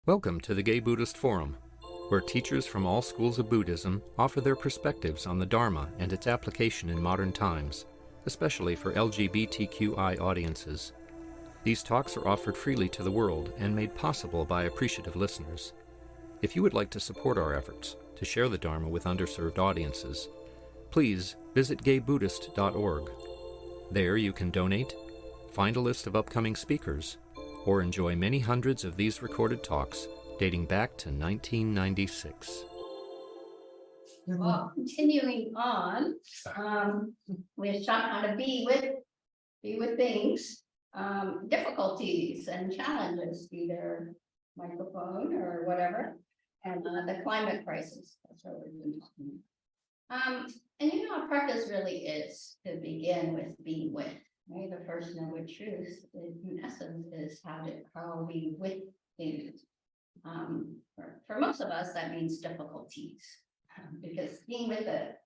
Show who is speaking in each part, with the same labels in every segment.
Speaker 1: Welcome to the Gay Buddhist Forum, where teachers from all schools of Buddhism offer their perspectives on the Dharma and its application in modern times, especially for LGBTQI audiences. These talks are offered freely to the world and made possible by appreciative listeners. If you would like to support our efforts to share the Dharma with underserved audiences, please visit gaybuddhist.org. There you can donate, find a list of upcoming speakers, or enjoy many hundreds of these recorded talks dating back to 1996.
Speaker 2: Well, continuing on, we've shown how to be with things, difficulties and challenges, either microphone or whatever, and the climate crisis. That's what we've been talking about. And our practice really is to begin with being with. Right? The first noble truth, in essence, is how are we with things. For most of us, that means difficulties, because being with the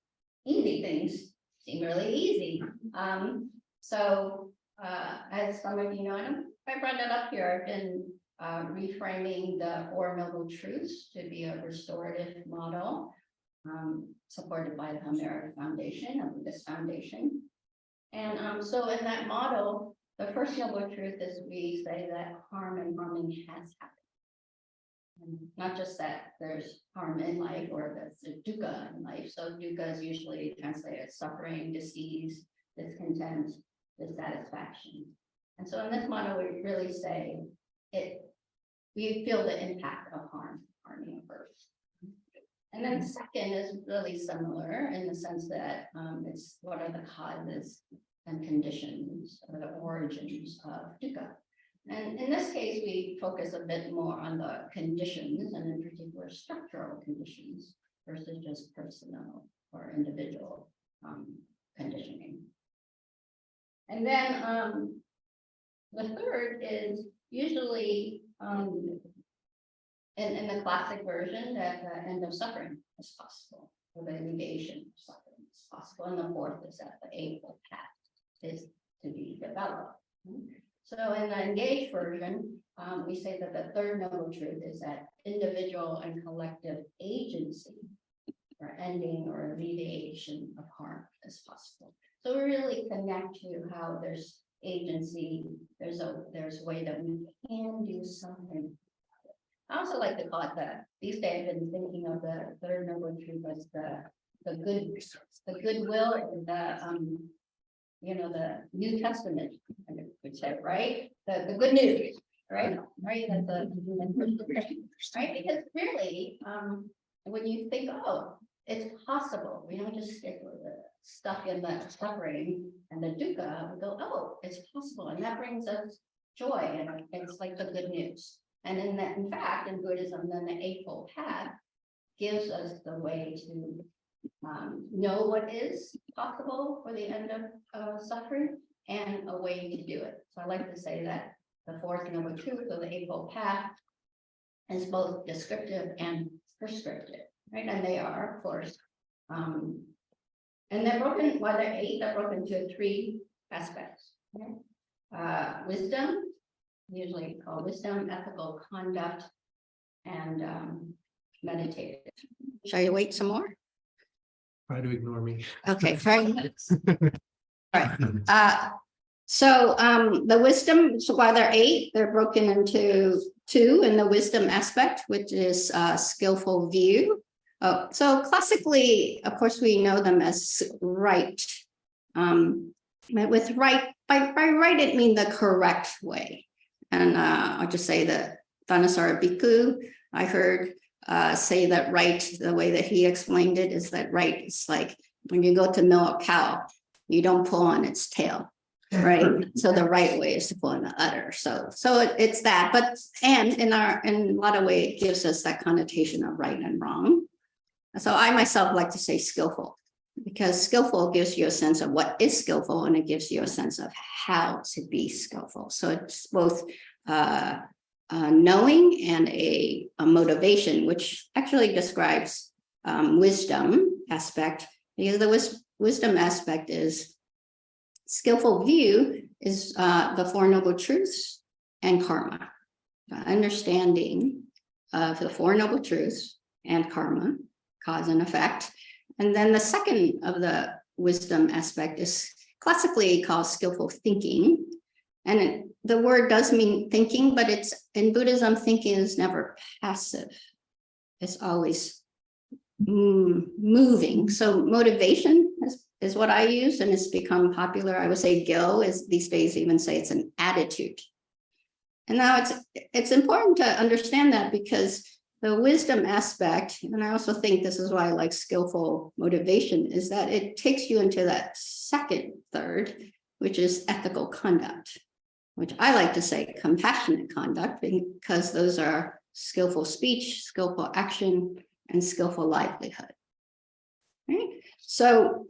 Speaker 2: easy things seem really easy. As some of you know, I brought it up here. I've been reframing the Four Noble Truths to be a restorative model, supported by the American Foundation, a Buddhist foundation. And so in that model, the first noble truth is we say that harm and harming has happened. And not just that there's harm in life or that's a dukkha in life. So dukkha is usually translated as suffering, disease, discontent, dissatisfaction. And so in this model, we really say we feel the impact of harming first. And then the second is really similar in the sense that it's what are the causes and conditions or the origins of dukkha. And in this case, we focus a bit more on the conditions and in particular structural conditions versus just personal or individual conditioning. And then the third is usually in the classic version, that the end of suffering is possible, or the negation of suffering is possible. And the fourth is that the Eightfold Path is to be developed. So in the engaged version, we say that the third noble truth is that individual and collective agency for ending or alleviation of harm is possible. So we really connect to how there's agency, there's a way that we can do something. I also like to call it these days I've been thinking of the third noble truth as the goodwill and the New Testament, I would say, right? The good news, right? Right? That's right? Because really, when you think, oh, it's possible, we don't just stick with the stuck in the suffering and the dukkha, we go, oh, it's possible. And that brings us joy, and it's like the good news. And in fact, in Buddhism, then the Eightfold Path gives us the way to know what is possible for the end of suffering and a way to do it. So I like to say that the fourth noble truth of the Eightfold Path is both descriptive and prescriptive, right? And they are, of course, and they're broken, while they're eight, they're broken into three aspects. Okay? Wisdom, usually called wisdom, ethical conduct, and meditative. Shall you wait some more?
Speaker 3: Try to ignore me.
Speaker 2: Okay, very nice. All right. So the wisdom, so while they're eight, they're broken into two in the wisdom aspect, which is skillful view. So classically, of course, we know them as right. With right, by right, it means the correct way. And I'll just say that Thanissaro Bhikkhu, I heard say that right, the way that he explained it is that right is like when you go to milk a cow, you don't pull on its tail, right? So the right way is to pull on the udder. So it's that, but and in a lot of ways it gives us that connotation of right and wrong. So I myself like to say skillful, because skillful gives you a sense of what is skillful, and it gives you a sense of how to be skillful. So it's both knowing and a motivation, which actually describes wisdom aspect. Because the wisdom aspect is skillful view is the Four Noble Truths and karma, understanding of the Four Noble Truths and karma, cause and effect. And then the second of the wisdom aspect is classically called skillful thinking. And the word does mean thinking, but it's in Buddhism, thinking is never passive. It's always moving. So motivation is what I use, and it's become popular. I would say gil is these days even say it's an attitude. And now it's important to understand that, because the wisdom aspect, and I also think this is why I like skillful motivation, is that it takes you into that second third, which is ethical conduct, which I like to say compassionate conduct, because those are skillful speech, skillful action, and skillful livelihood. Right? So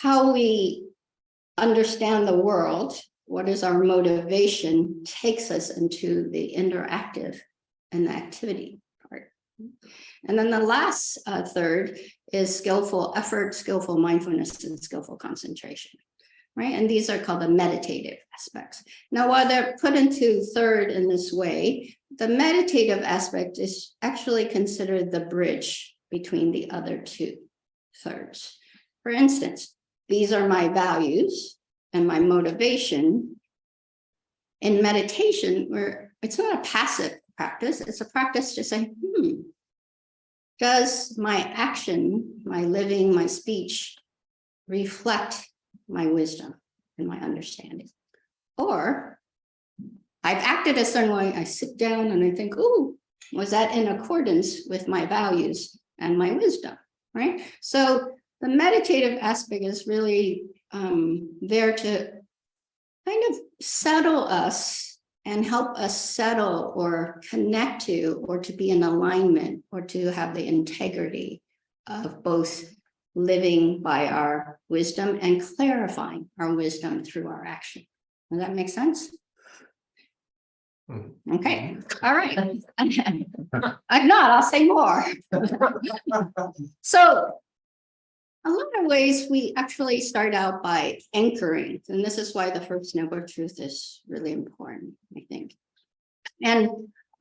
Speaker 2: how we understand the world, what is our motivation, takes us into the interactive and the activity part. And then the last third is skillful effort, skillful mindfulness, and skillful concentration. Right? And these are called the meditative aspects. Now, while they're put into third in this way, the meditative aspect is actually considered the bridge between the other two thirds. For instance, these are my values and my motivation. In meditation, where it's not a passive practice, it's a practice to say, does my action, my living, my speech reflect my wisdom and my understanding? Or I've acted a certain way, I sit down and I think, was that in accordance with my values and my wisdom, right? So the meditative aspect is really there to kind of settle us and help us settle or connect to, or to be in alignment, or to have the integrity of both living by our wisdom and clarifying our wisdom through our action. Does that make sense? Okay, all right. If not, I'll say more. So a lot of ways we actually start out by anchoring, and this is why the first noble truth is really important, I think. And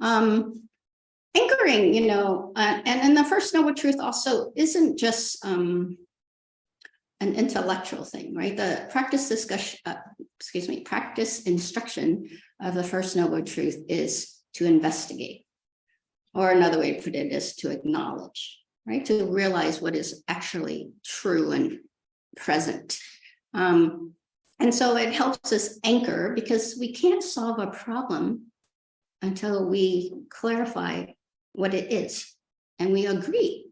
Speaker 2: anchoring, and then the first noble truth also isn't just an intellectual thing, right? The practice instruction of the first noble truth is to investigate, or another way to put it is to acknowledge, right? To realize what is actually true and present. And so it helps us anchor, because we can't solve a problem until we clarify what it is and we agree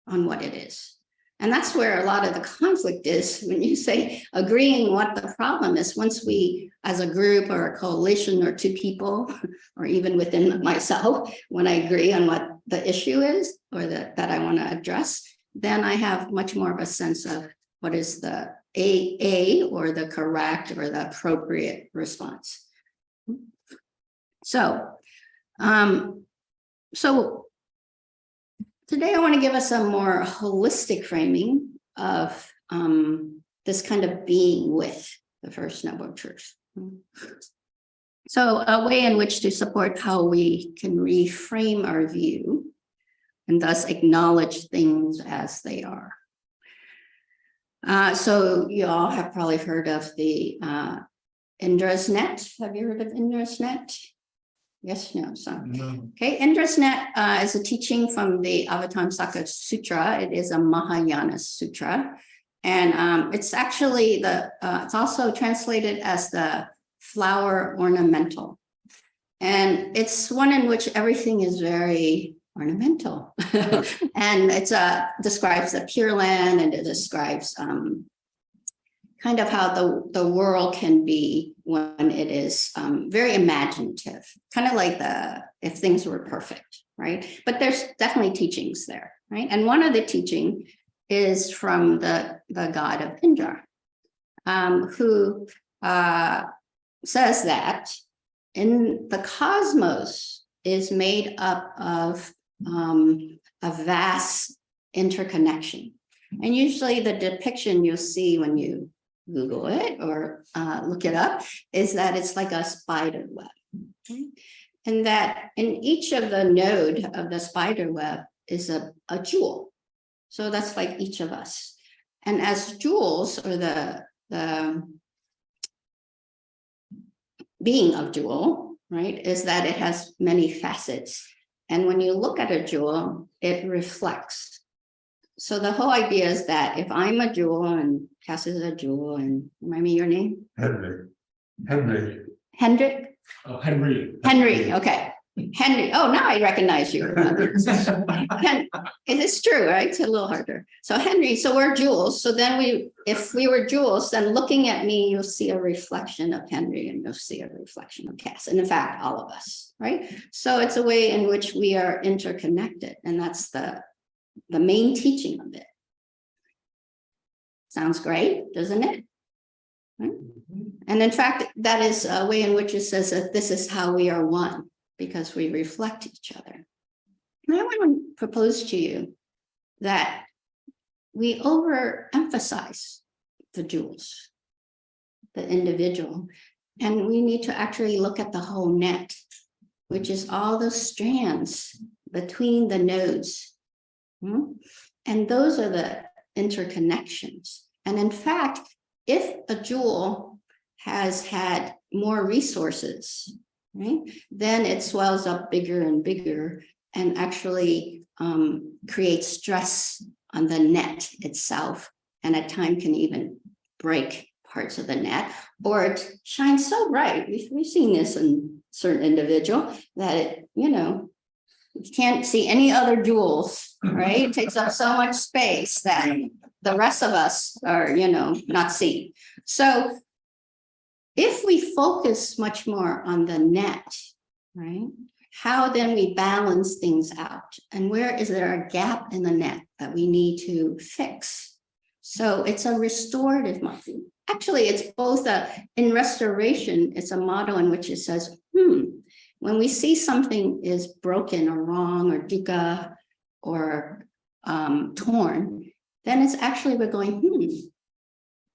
Speaker 2: on what it is. And that's where a lot of the conflict is, when you say agreeing what the problem is. Once we, as a group or a coalition or two people, or even within myself, when I agree on what the issue is, or that I want to address, then I have much more of a sense of what is the A or the correct or the appropriate response. So today I want to give us a more holistic framing of this kind of being with the first noble truth. So a way in which to support how we can reframe our view and thus acknowledge things as they are. So you all have probably heard of the Indra's net. Have you heard of Indra's net? Yes, no, some. No. Okay, Indra's net is a teaching from the Avatamsaka Sutra. It is a Mahayana sutra. And it's actually it's also translated as the Flower Ornamental. And it's one in which everything is very ornamental. And it describes the Pure Land, and it describes kind of how the world can be when it is very imaginative, kind of like if things were perfect, right? But there's definitely teachings there, right? And one of the teaching is from the god of Indra, who says that in the cosmos is made up of a vast interconnection. And usually the depiction you'll see when you Google it or look it up is that it's like a spider web. Okay? And that in each of the node of the spider web is a jewel. So that's like each of us. And as jewels, or the being of jewel, right, is that it has many facets. And when you look at a jewel, it reflects. So the whole idea is that if I'm a jewel and Cass is a jewel, and remind me your name?
Speaker 4: Henry.
Speaker 2: Hendrik?
Speaker 4: Oh, Henry.
Speaker 2: Henry, okay. Henry, oh, now I recognize you. It is true, right? It's a little harder. So Henry, so we're jewels. So then if we were jewels, then looking at me, you'll see a reflection of Henry and you'll see a reflection of Cass. And in fact, all of us, right? So it's a way in which we are interconnected. And that's the main teaching of it. Sounds great, doesn't it? Right? And in fact, that is a way in which it says that this is how we are one, because we reflect each other. And I want to propose to you that we overemphasize the jewels, the individual, and we need to actually look at the whole net, which is all those strands between the nodes. And those are the interconnections. And in fact, if a jewel has had more resources, right, then it swells up bigger and bigger and actually creates stress on the net itself, and at times can even break parts of the net, or it shines so bright. We've seen this in certain individual that it, you can't see any other jewels, right? It takes up so much space that the rest of us are, not seeing. So if we focus much more on the net, right, how then we balance things out? And where is there a gap in the net that we need to fix? So it's a restorative model. Actually, it's both in restoration, it's a model in which it says, when we see something is broken or wrong or dukkha or torn, then it's actually we're going,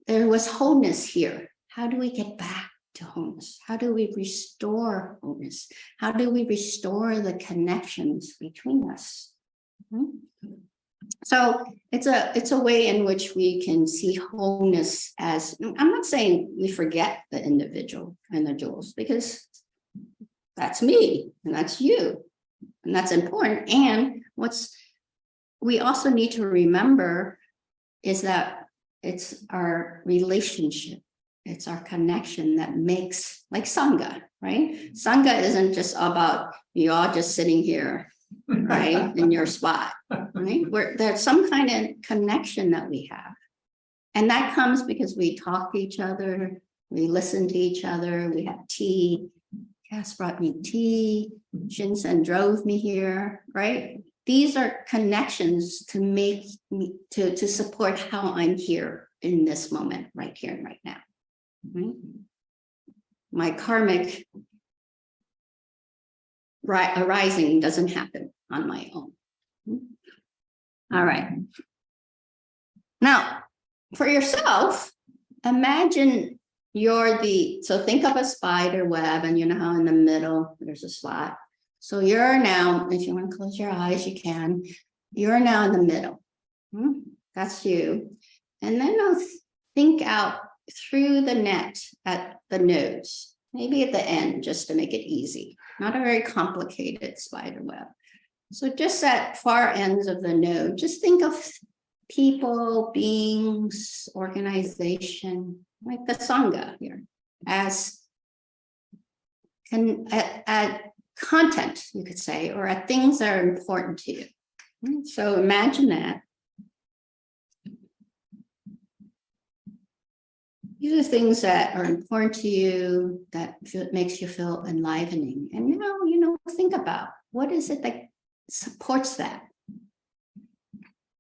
Speaker 2: there was wholeness here. How do we get back to wholeness? How do we restore wholeness? How do we restore the connections between us? So it's a way in which we can see wholeness as, I'm not saying we forget the individual and the jewels, because that's me and that's you, and that's important. And we also need to remember is that it's our relationship, it's our connection that makes, like Sangha, right? Sangha isn't just about you all just sitting here, right, in your spot, right? There's some kind of connection that we have. And that comes because we talk to each other, we listen to each other, we have tea. Cass brought me tea, Shinsen drove me here, right? These are connections to make me, to support how I'm here in this moment, right here and right now. Right? My karmic arising doesn't happen on my own. All right. Now, for yourself, imagine so think of a spider web, and you know how in the middle there's a slot. So you're now, if you want to close your eyes, you can. You're now in the middle. That's you. And then I'll think out through the net at the nodes, maybe at the end, just to make it easy. Not a very complicated spider web. So just at far ends of the node, just think of people, beings, organization, like the Sangha here, as at content, you could say, or at things that are important to you. So imagine that. These are things that are important to you, that makes you feel enlivening. And now, think about, what is it that supports that?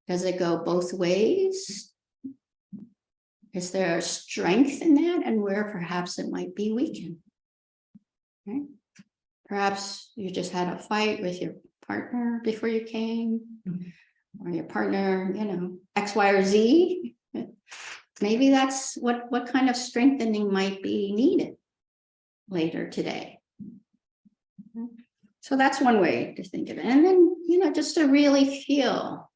Speaker 2: Does it go both ways? Is there a strength in that, and where perhaps it might be weakened? Okay. Perhaps you just had a fight with your partner before you came, or your partner, X, Y, or Z. Maybe that's what kind of strengthening might be needed later today. So that's one way to think of it. And then, just to really feel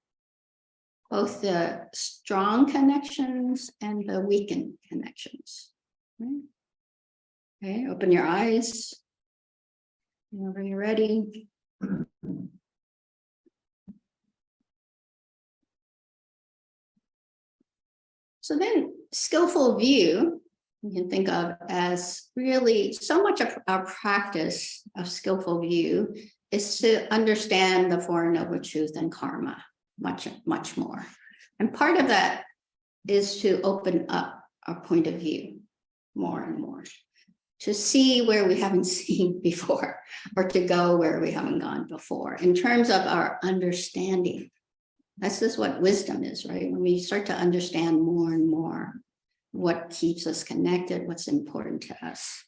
Speaker 2: both the strong connections and the weakened connections. Right? Okay, open your eyes. Whenever you're ready. So then skillful view, you can think of as really so much of our practice of skillful view is to understand the Four Noble Truths and karma much, much more. And part of that is to open up our point of view more and more, to see where we haven't seen before, or to go where we haven't gone before in terms of our understanding. That's just what wisdom is, right? When we start to understand more and more what keeps us connected, what's important to us,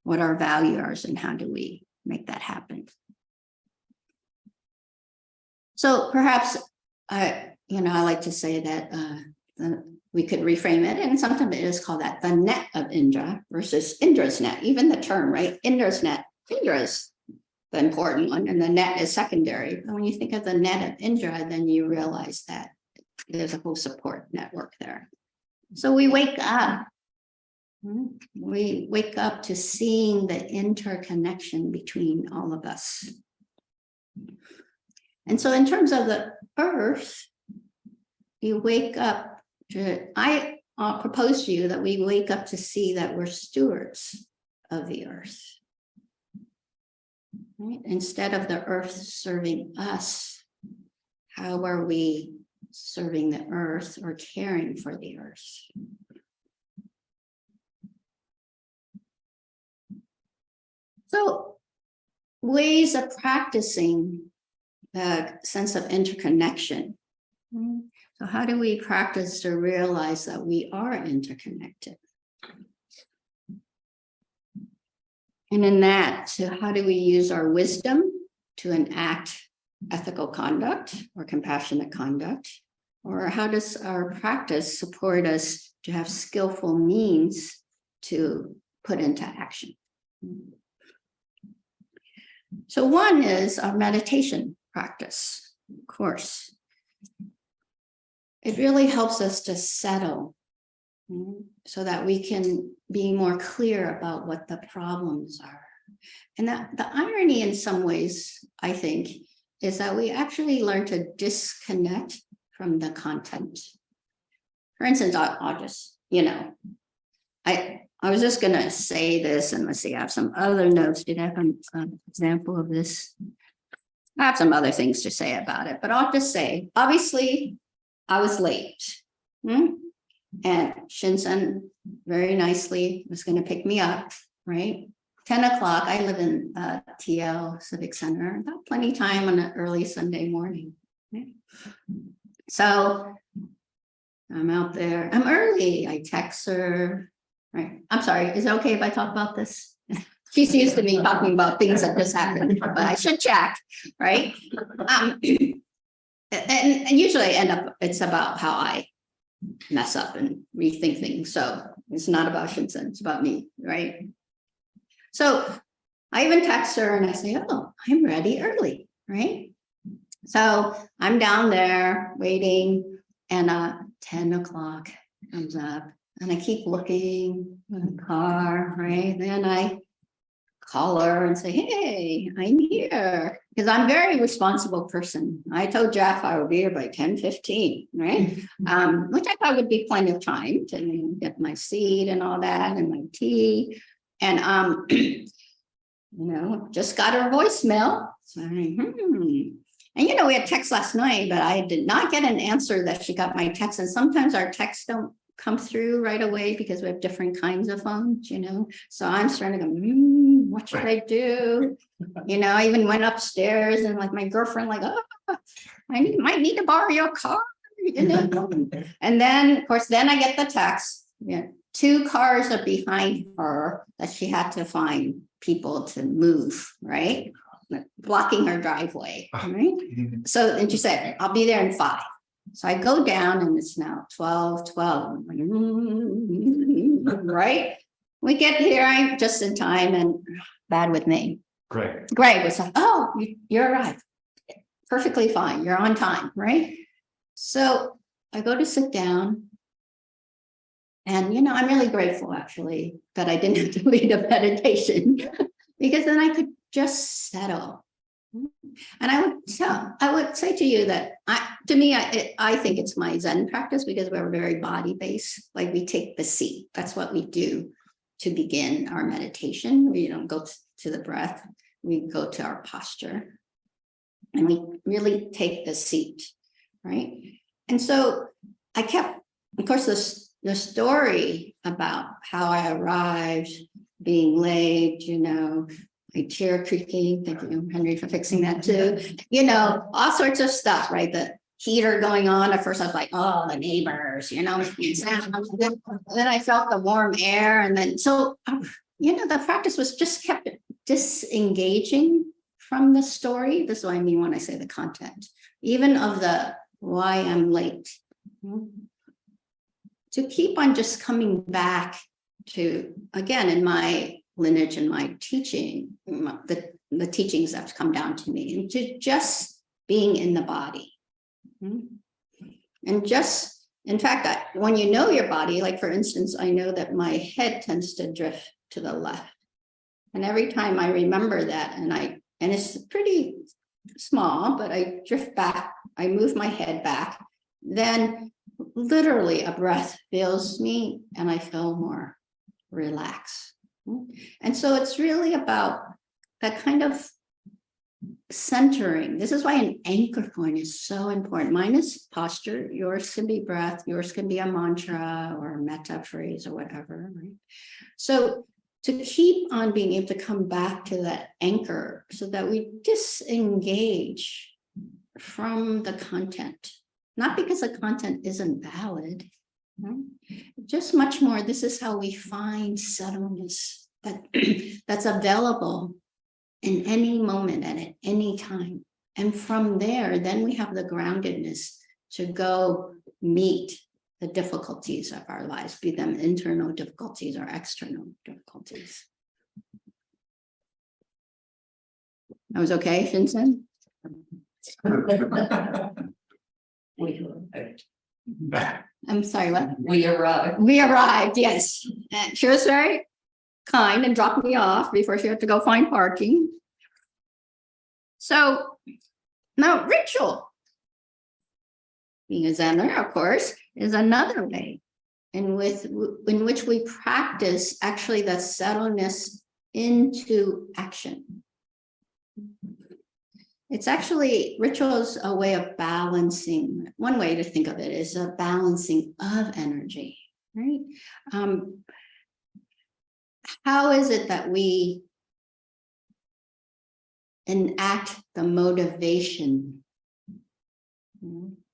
Speaker 2: what our values are, and how do we make that happen. So perhaps I like to say that we could reframe it, and sometimes it is called that the net of Indra versus Indra's net. Even the term, right? Indra's net. Indra is the important one, and the net is secondary. But when you think of the net of Indra, then you realize that there's a whole support network there. So we wake up. We wake up to seeing the interconnection between all of us. And so in terms of the earth, you wake up to, I propose to you that we wake up to see that we're stewards of the earth. Right? Instead of the earth serving us, how are we serving the earth or caring for the earth? So ways of practicing the sense of interconnection. So how do we practice to realize that we are interconnected? And in that, so how do we use our wisdom to enact ethical conduct or compassionate conduct? Or how does our practice support us to have skillful means to put into action? So one is our meditation practice, of course. It really helps us to settle so that we can be more clear about what the problems are. And that the irony in some ways, I think, is that we actually learn to disconnect from the content. For instance, I'll just, I was just going to say this, and let's see, I have some other notes. Did I have an example of this? I have some other things to say about it, but I'll just say, obviously, I was late. And Shinsen very nicely was going to pick me up, right? 10 o'clock, I live in TL Civic Center, about plenty of time on an early Sunday morning. Right? So I'm out there, I'm early, I text her, right? I'm sorry, is it okay if I talk about this? She's used to me talking about things that just happened, but I should check, right? And usually I end up, it's about how I mess up and rethink things. So it's not about Shinsen, it's about me, right? So I even text her and I say, oh, I'm ready early, right? So I'm down there waiting, and 10 o'clock comes up, and I keep looking in the car, right? Then I call her and say, hey, I'm here. Because I'm a very responsible person. I told Jeff I would be here by 10:15, right? Which I thought would be plenty of time to get my seat and all that and my tea. And, just got her voicemail. So, and, we had text last night, but I did not get an answer that she got my text. And sometimes our texts don't come through right away because we have different kinds of phones, So I'm starting to go, what should I do? I even went upstairs and like my girlfriend, like, oh, I might need to borrow your car, And then, of course, then I get the text. 2 cars are behind her that she had to find people to move, right? Blocking her driveway, right? So, and she said, I'll be there in 5. So I go down and it's now 12. I'm like, right? We get here, I'm just in time, and bad with me. Greg was like, oh, you arrived. Perfectly fine. You're on time, right? So I go to sit down. And, I'm really grateful actually that I didn't have to lead a meditation because then I could just settle. And I would say to you that I think it's my Zen practice because we're very body based. Like we take the seat. That's what we do to begin our meditation. We don't go to the breath. We go to our posture and we really take the seat, right? And so I kept, of course, the story about how I arrived, being late, my chair creaking, thank you, Henry, for fixing that too, all sorts of stuff, right? The heater going on. At first I was like, oh, the neighbors, then I felt the warm air. And then, so, the practice was just kept disengaging from the story. This is what I mean when I say the content, even of the why I'm late. To keep on just coming back to, again, in my lineage and my teaching, the teachings that have come down to me, and to just being in the body. And just, in fact, when you know your body, like for instance, I know that my head tends to drift to the left. And every time I remember that, and it's pretty small, but I drift back, I move my head back, then literally a breath fills me and I feel more relaxed. And so it's really about that kind of centering. This is why an anchor point is so important. Mine is posture, yours can be breath, yours can be a mantra or a metta phrase or whatever, right? So to keep on being able to come back to that anchor so that we disengage from the content. Not because the content isn't valid, right? Just much more, this is how we find settledness that's available in any moment and at any time. And from there, then we have the groundedness to go meet the difficulties of our lives, be them internal difficulties or external difficulties. That was okay, Shinsen? I'm sorry, what?
Speaker 4: We arrived.
Speaker 2: We arrived, yes. And she was very kind and dropped me off before she had to go find parking. So now ritual, being a Zener, of course, is another way in which we practice actually that settledness into action. It's actually, ritual is a way of balancing. One way to think of it is a balancing of energy, right? How is it that we enact the motivation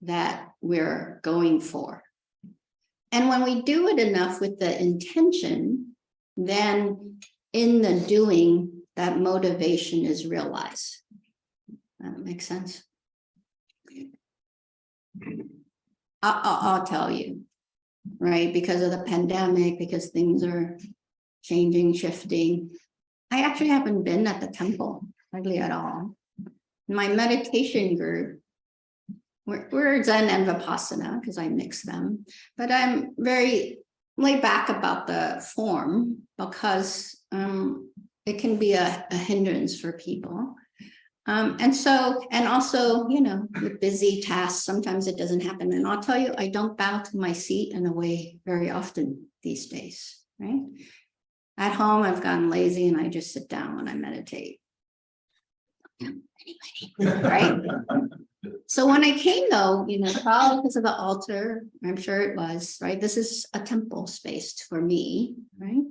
Speaker 2: that we're going for? And when we do it enough with the intention, then in the doing, that motivation is realized. That makes sense. I'll tell you, right? Because of the pandemic, because things are changing, shifting. I actually haven't been at the temple hardly at all. My meditation group, we're Zen and Vipassana because I mix them, but I'm very laid back about the form because it can be a hindrance for people. And also, with busy tasks, sometimes it doesn't happen. And I'll tell you, I don't bow to my seat in a way very often these days, right? At home, I've gotten lazy and I just sit down when I meditate. Anyway, right? So when I came though, probably because of the altar, I'm sure it was, right? This is a temple space for me, right?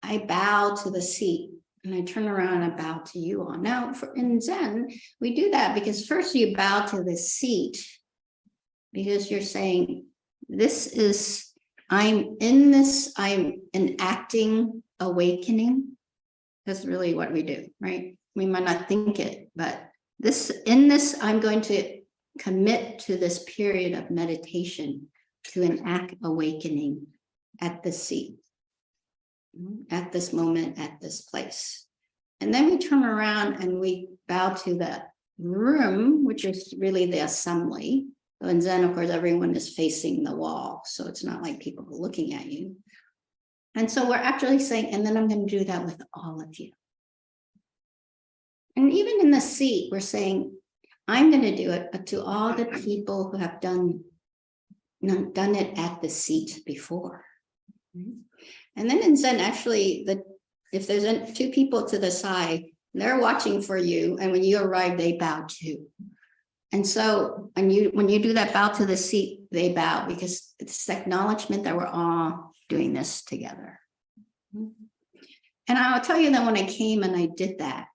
Speaker 2: I bow to the seat. And I turn around and bow to you all. Now, in Zen, we do that because first you bow to the seat because you're saying, I'm enacting awakening. That's really what we do, right? We might not think it, but I'm going to commit to this period of meditation to enact awakening at the seat. At this moment, at this place. And then we turn around and we bow to the room, which is really the assembly. And then, of course, everyone is facing the wall. So it's not like people are looking at you. And so we're actually saying, and then I'm going to do that with all of you. And even in the seat, we're saying, I'm going to do it, but to all the people who have done it at the seat before. And then in Zen, actually, if there's 2 people to the side, they're watching for you. And when you arrive, they bow too. And so when you do that bow to the seat, they bow because it's acknowledgement that we're all doing this together. And I'll tell you that when I came and I did that,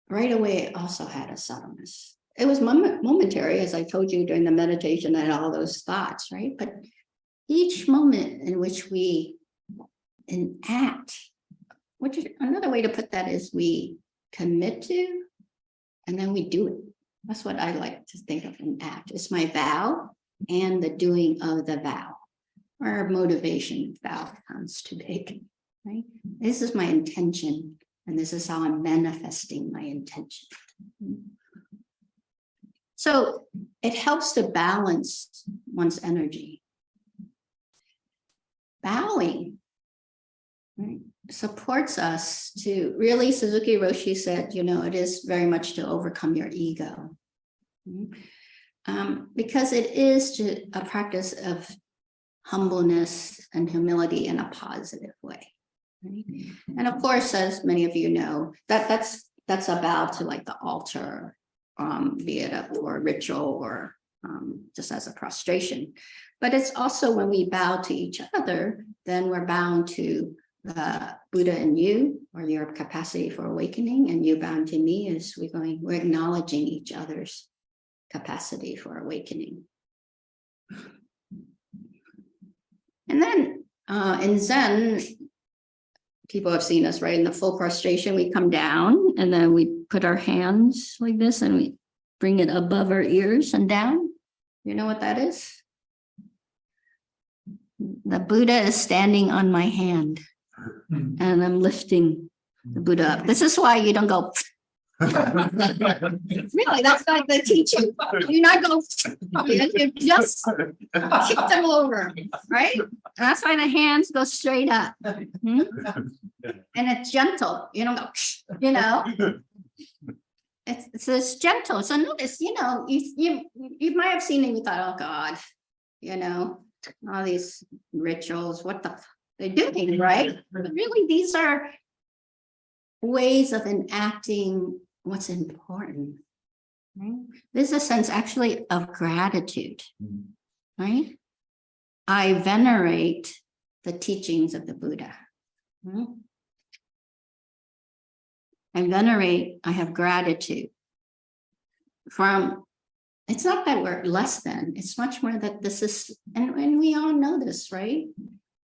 Speaker 2: right away, it also had a subtleness. It was momentary, as I told you during the meditation, I had all those thoughts, right? But each moment in which we enact, which is another way to put that is we commit to, and then we do it. That's what I like to think of an act. It's my vow and the doing of the vow, or motivation vow sounds too big, right? This is my intention, and this is how I'm manifesting my intention. So it helps to balance one's energy. Bowing, right, supports us to really, Suzuki Roshi said, it is very much to overcome your ego. Because it is a practice of humbleness and humility in a positive way. Right? And of course, as many of you know, that's a bow to like the altar, be it for a ritual or just as a prostration. But it's also when we bow to each other, then we're bound to the Buddha in you, or your capacity for awakening, and you bound to me as we're acknowledging each other's capacity for awakening. And then in Zen, people have seen us, right? In the full prostration, we come down and then we put our hands like this and we bring it above our ears and down. You know what that is? The Buddha is standing on my hand and I'm lifting the Buddha up. This is why you don't go. Really, that's not the teaching. You're not going. You just kick them over, right? And that's why the hands go straight up, and it's gentle. You don't go. It's gentle. So notice, you might have seen it and you thought, oh God, all these rituals. What they're doing, right? But really, these are ways of enacting what's important, right? There's a sense actually of gratitude, right? I venerate the teachings of the Buddha. I have gratitude it's not that we're less than, it's much more that this is, and we all know this, right?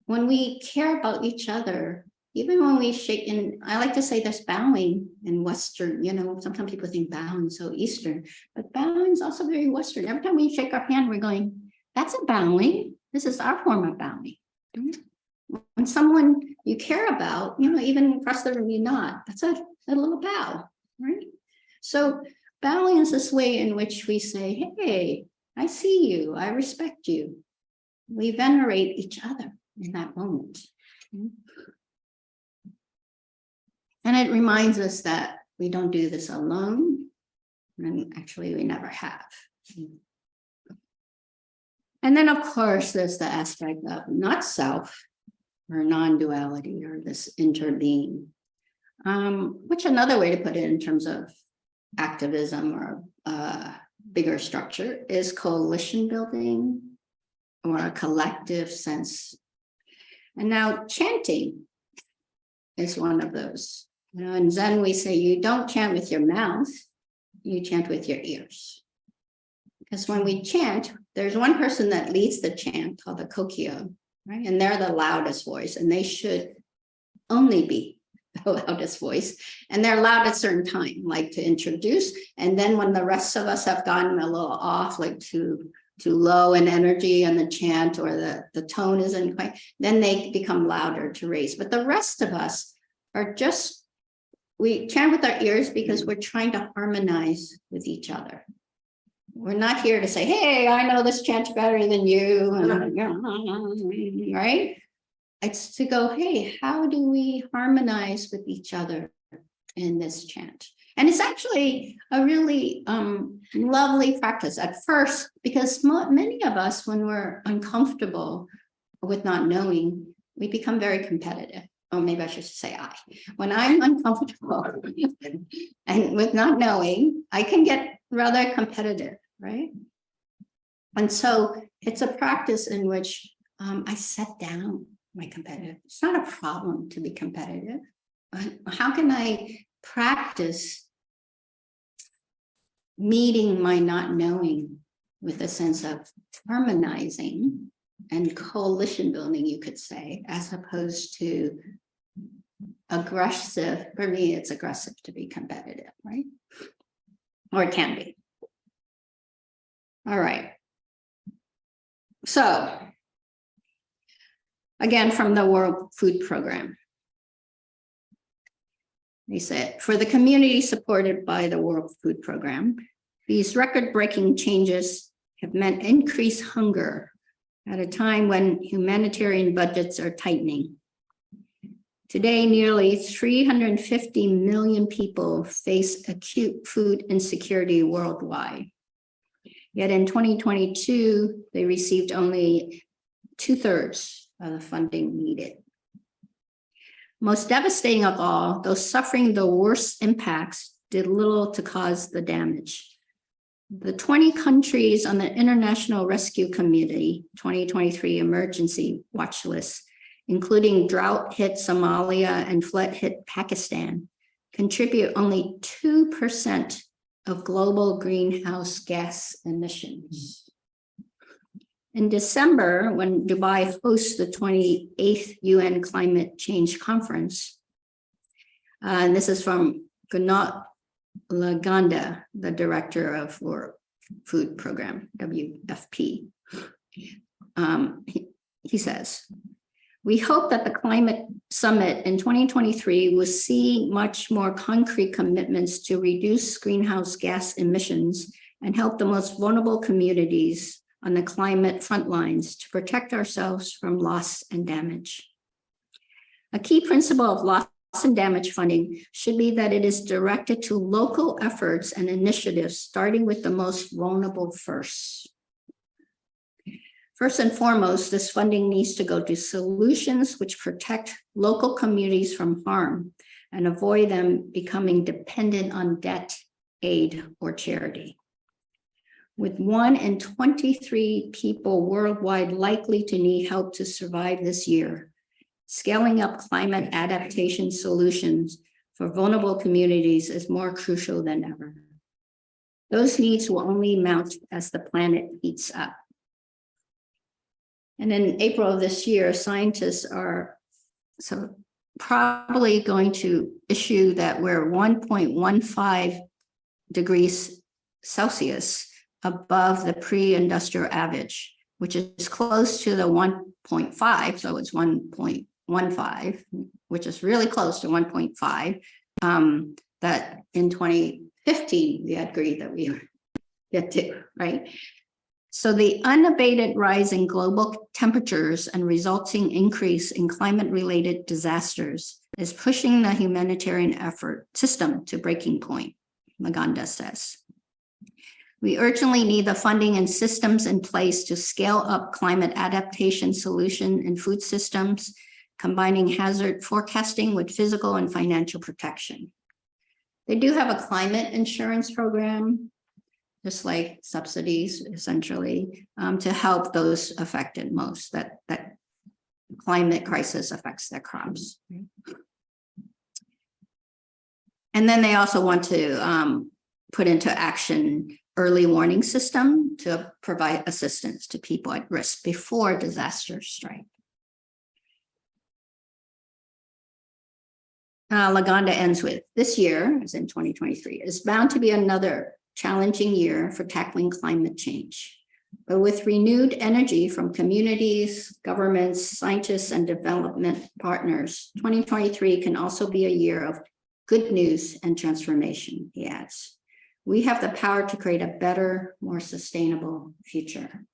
Speaker 2: When we care about each other, even when we shake, and I like to say there's bowing in Western, sometimes people think bowing so Eastern, but bowing is also very Western. Every time we shake our hand, we're going, that's a bowing. This is our form of bowing. When someone you care about, even across the room, you nod, that's a little bow, right? So bowing is this way in which we say, hey, I see you, I respect you. We venerate each other in that moment. And it reminds us that we don't do this alone, and actually we never have. And then, of course, there's the aspect of not self or non-duality or this interbeing, which another way to put it in terms of activism or bigger structure is coalition building or a collective sense. And now chanting is one of those. In Zen, we say you don't chant with your mouth, you chant with your ears. Because when we chant, there's one person that leads the chant called the kokyo, right? And they're the loudest voice, and they should only be the loudest voice. And they're loud at a certain time, like to introduce. And then when the rest of us have gotten a little off, like too low in energy and the chant or the tone isn't quite, then they become louder to raise. But the rest of us are just we chant with our ears because we're trying to harmonize with each other. We're not here to say, hey, I know this chant better than you, and, right? It's to go, hey, how do we harmonize with each other in this chant? And it's actually a really lovely practice at first, because many of us, when we're uncomfortable with not knowing, we become very competitive. Or maybe I should say I. When I'm uncomfortable and with not knowing, I can get rather competitive, right? And so it's a practice in which I set down my competitive. It's not a problem to be competitive. How can I practice meeting my not knowing with a sense of harmonizing and coalition building, you could say, as opposed to aggressive? For me, it's aggressive to be competitive, right? Or it can be. All right. So, again, from the World Food Program. They said, for the community supported by the World Food Program, these record-breaking changes have meant increased hunger at a time when humanitarian budgets are tightening. Today, nearly 350 million people face acute food insecurity worldwide. Yet in 2022, they received only 2/3 of the funding needed. Most devastating of all, those suffering the worst impacts did little to cause the damage. The 20 countries on the International Rescue Committee 2023 emergency watch list, including drought-hit Somalia and flood-hit Pakistan, contribute only 2% of global greenhouse gas emissions. In December, when Dubai hosts the 28th UN Climate Change Conference, and this is from Gunnar Laganda, the director of World Food Program, WFP. He says, we hope that the climate summit in 2023 will see much more concrete commitments to reduce greenhouse gas emissions and help the most vulnerable communities on the climate front lines to protect ourselves from loss and damage. A key principle of loss and damage funding should be that it is directed to local efforts and initiatives, starting with the most vulnerable first. First and foremost, this funding needs to go to solutions which protect local communities from harm and avoid them becoming dependent on debt, aid, or charity. With 1 in 23 people worldwide likely to need help to survive this year, scaling up climate adaptation solutions for vulnerable communities is more crucial than ever. Those needs will only mount as the planet heats up. And in April of this year, scientists are probably going to issue that we're 1.15 degrees Celsius above the pre-industrial average, which is close to the 1.5, so it's 1.15, which is really close to 1.5, that in 2015, we agreed that we would get to, right? So the unabated rise in global temperatures and resulting increase in climate-related disasters is pushing the humanitarian effort system to breaking point, Maganda says. We urgently need the funding and systems in place to scale up climate adaptation solution in food systems, combining hazard forecasting with physical and financial protection. They do have a climate insurance program, just like subsidies, essentially, to help those affected most, that climate crisis affects their crops. And then they also want to put into action early warning system to provide assistance to people at risk before disasters strike. Laganda ends with, this year, as in 2023, is bound to be another challenging year for tackling climate change. But with renewed energy from communities, governments, scientists, and development partners, 2023 can also be a year of good news and transformation, he adds. We have the power to create a better, more sustainable future.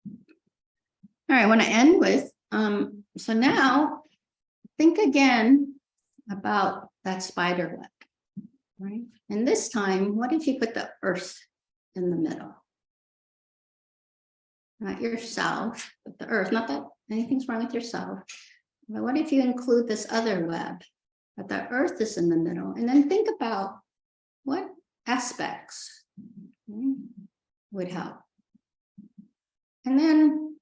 Speaker 2: All right, I want to end with, so now think again about that spider web, right? And this time, what if you put the earth in the middle? Not yourself, but the earth, not that anything's wrong with yourself. But what if you include this other web, but the earth is in the middle? And then think about what aspects would help. And then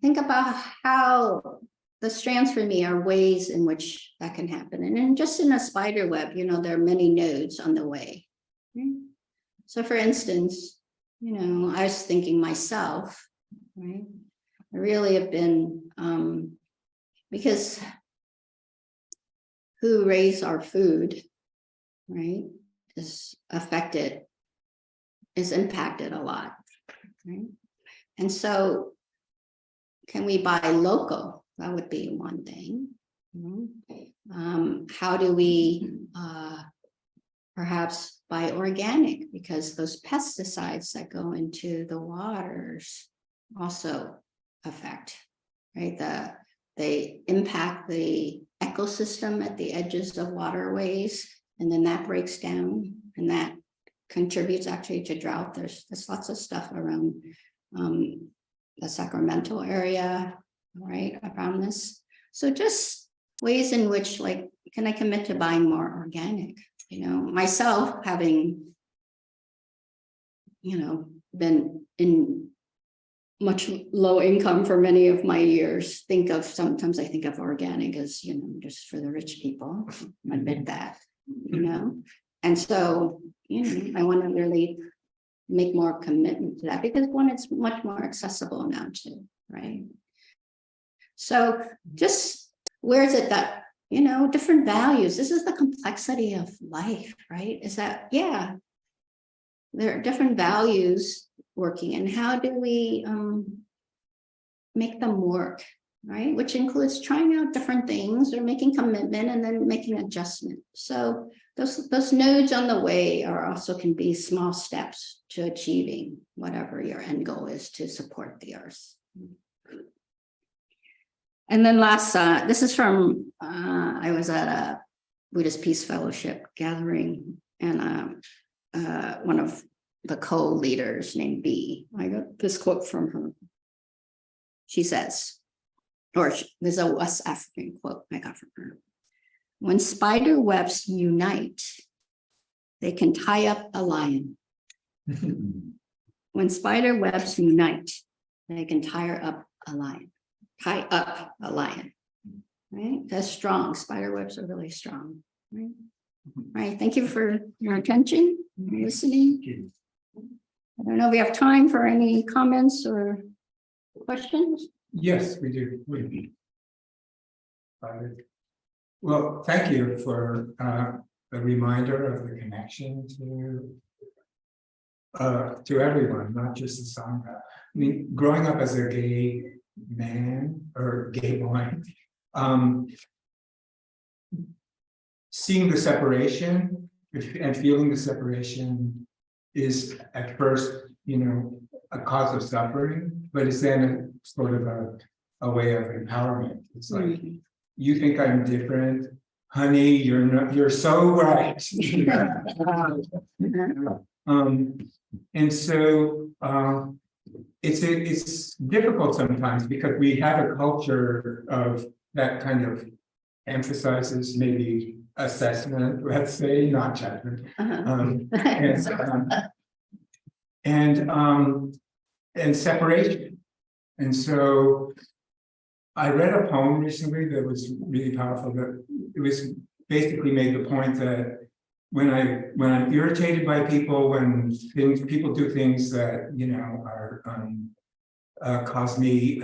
Speaker 2: think about how the strands for me are ways in which that can happen. And then just in a spider web, there are many nodes on the way. So for instance, I was thinking myself, right? I really have been, because who raise our food, right, is impacted a lot, right? And so can we buy local? That would be one thing. How do we perhaps buy organic? Because those pesticides that go into the waters also affect, right? They impact the ecosystem at the edges of waterways, and then that breaks down, and that contributes actually to drought. There's lots of stuff around the Sacramento area, right, around this. So just ways in which, like, can I commit to buying more organic? Myself having, been in much low income for many of my years, sometimes I think of organic as, just for the rich people. I admit that, And so, I want to really make more commitment to that, because one, it's much more accessible now too, right? So just where is it that, different values, this is the complexity of life, right? Is that, yeah, there are different values working, and how do we make them work, right? Which includes trying out different things or making commitment and then making adjustment. So those nodes on the way also can be small steps to achieving whatever your end goal is to support the earth. And then last, this is from, I was at a Buddhist Peace Fellowship gathering, and one of the co-leaders named B, I got this quote from her. She says, there's a West African quote I got from her. When spider webs unite, they can tie up a lion. When spider webs unite, they can tie up a lion. Right? That's strong. Spider webs are really strong. Right? Right. Thank you for your attention, listening. I don't know if we have time for any comments or questions.
Speaker 4: Yes, we do. Well, thank you for the reminder of the connection to everyone, not just the Sangha. I mean, growing up as a gay man or gay boy, seeing the separation and feeling the separation is at first, a cause of suffering, but it's then sort of a way of empowerment. It's like, you think I'm different, honey, you're so right. And so it's difficult sometimes, because we have a culture of that kind of emphasizes maybe assessment, let's say, not judgment. And separation. And so I read a poem recently that was really powerful, that it was basically made the point that when I'm irritated by people, when people do things that are cause me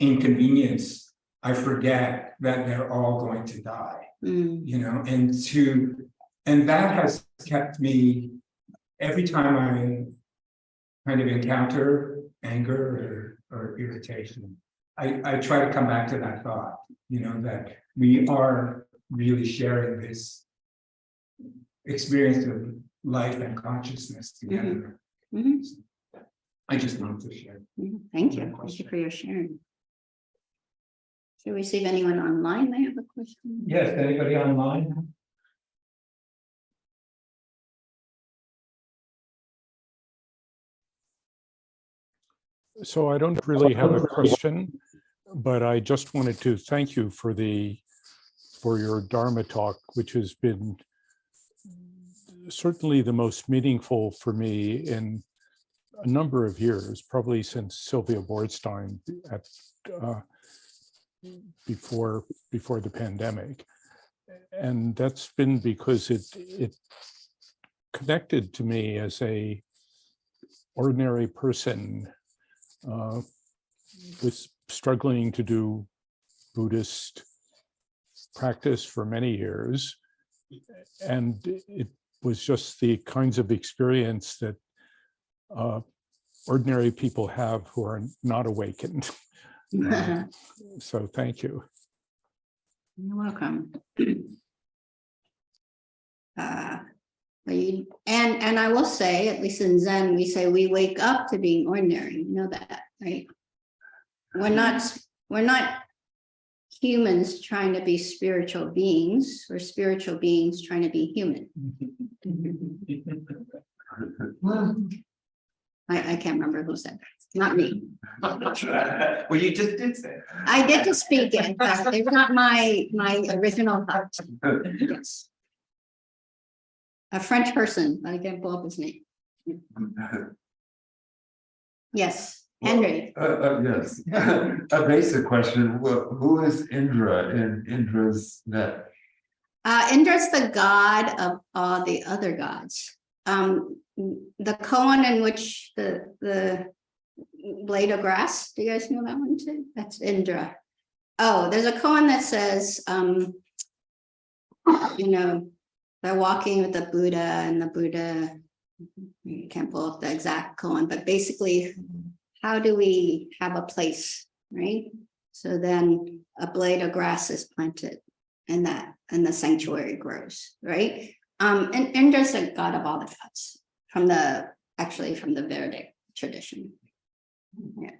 Speaker 4: inconvenience, I forget that they're all going to die. And that has kept me, every time I kind of encounter anger or irritation, I try to come back to that thought, that we are really sharing this experience of life and consciousness together.
Speaker 2: Mhm.
Speaker 4: I just wanted to share.
Speaker 2: Thank you. Thank you for your sharing. Should we see if anyone online may have a question?
Speaker 4: Yes, anybody online?
Speaker 5: So I don't really have a question, but I just wanted to thank you for your Dharma talk, which has been certainly the most meaningful for me in a number of years, probably since Sylvia Boardstein before the pandemic. And that's been because it connected to me as a ordinary person was struggling to do Buddhist practice for many years. And it was just the kinds of experience that ordinary people have who are not awakened. So thank you.
Speaker 2: You're welcome. And I will say, at least in Zen, we say we wake up to being ordinary. You know that, right? We're not humans trying to be spiritual beings. We're spiritual beings trying to be human. I can't remember who said that. Not me.
Speaker 4: Well, you just did say.
Speaker 2: I did just speak it. It's not my original thought. Yes. A French person, but I can't pull up his name. Yes, Henry.
Speaker 6: Yes, a basic question. Who is Indra in Indra's net?
Speaker 2: Indra's the god of all the other gods. The koan in which the blade of grass, do you guys know that one too? That's Indra. Oh, there's a koan that says, they're walking with the Buddha, and the Buddha, you can't pull up the exact koan, but basically, how do we have a place, right? So then a blade of grass is planted, and the sanctuary grows, right? And Indra's the god of all the gods from the Vedic tradition. Yeah.